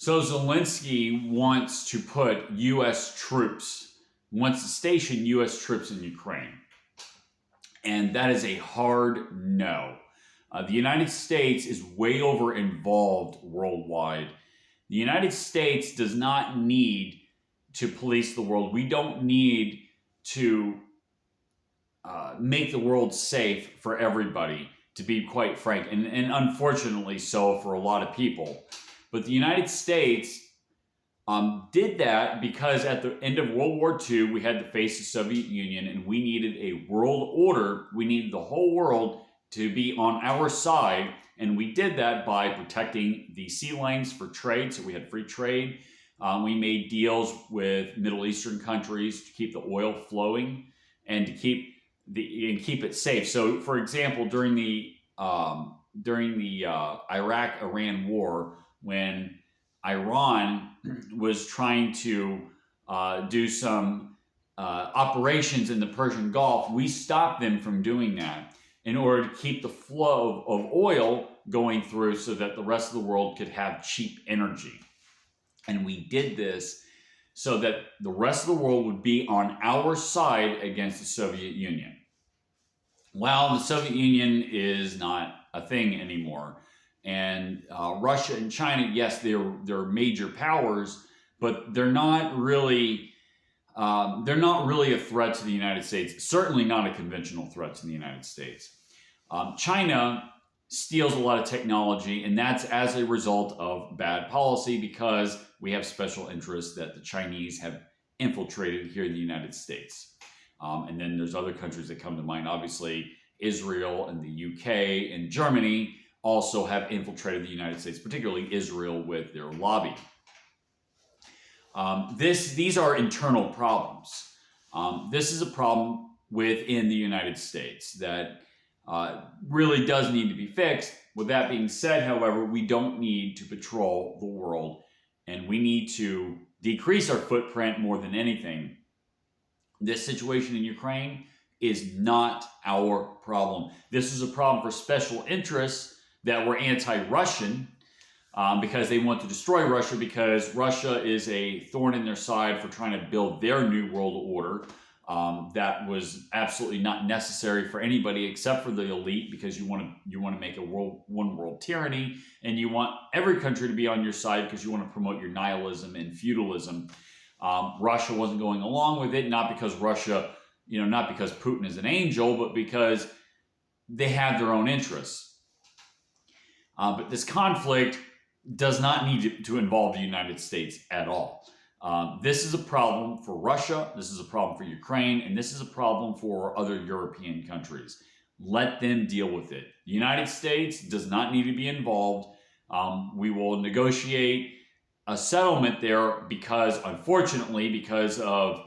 So Zelensky wants to put U.S. troops, wants to station U.S. troops in Ukraine. And that is a hard no. The United States is way over involved worldwide. The United States does not need to police the world. We don't need to make the world safe for everybody, to be quite frank, and unfortunately so for a lot of people. But the United States did that because at the end of World War II, we had to face the Soviet Union and we needed a world order. We needed the whole world to be on our side. And we did that by protecting the sea lanes for trade. So we had free trade. We made deals with Middle Eastern countries to keep the oil flowing and to keep it safe. So, for example, during the Iraq-Iran war, when Iran was trying to do some operations in the Persian Gulf, we stopped them from doing that in order to keep the flow of oil going through so that the rest of the world could have cheap energy. And we did this so that the rest of the world would be on our side against the Soviet Union. Well, the Soviet Union is not a thing anymore. And Russia and China, yes, they're major powers, but they're not really a threat to the United States. Certainly not a conventional threat to the United States. China steals a lot of technology, and that's as a result of bad policy because we have special interests that the Chinese have infiltrated here in the United States. And then there's other countries that come to mind. Obviously, Israel and the UK and Germany also have infiltrated the United States, particularly Israel with their lobby. These are internal problems. This is a problem within the United States that really does need to be fixed. With that being said, however, we don't need to patrol the world, and we need to decrease our footprint more than anything. This situation in Ukraine is not our problem. This is a problem for special interests that were anti-Russian because they want to destroy Russia, because Russia is a thorn in their side for trying to build their new world order that was absolutely not necessary for anybody except for the elite, because you want to make a one world tyranny, and you want every country to be on your side because you want to promote your nihilism and feudalism. Russia wasn't going along with it, not because not because Putin is an angel, but because they have their own interests. But this conflict does not need to involve the United States at all. This is a problem for Russia, this is a problem for Ukraine, and this is a problem for other European countries. Let them deal with it. The United States does not need to be involved. We will negotiate a settlement there because, unfortunately, because of,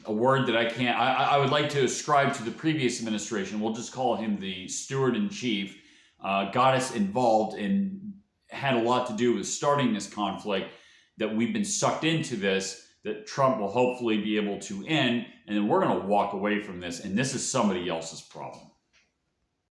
a word that I would like to ascribe to the previous administration. We'll just call him the steward-in-chief, got us involved and had a lot to do with starting this conflict, that we've been sucked into this, that Trump will hopefully be able to end, and then we're going to walk away from this, and this is somebody else's problem.